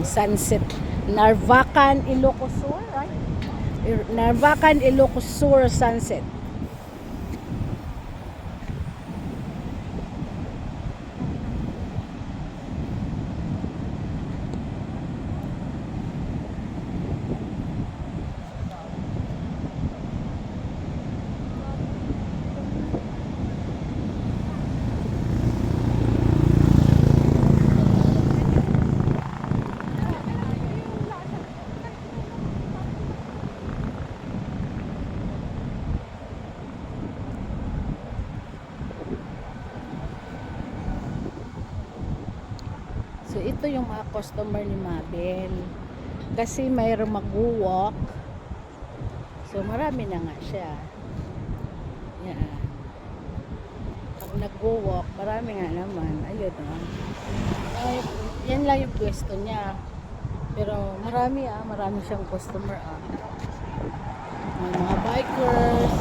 Sunset Narvacan Ilocos Sur, right? Narvacan Ilocos Sur sunset. So ito yung mga customer ni Mabel. Kasi mayroong mag-walk. So marami na nga siya. Yan. Pag nag-walk, marami nga naman. Ayun Ay, yan lang yung pwesto niya. Pero marami siyang customer May mga bikers.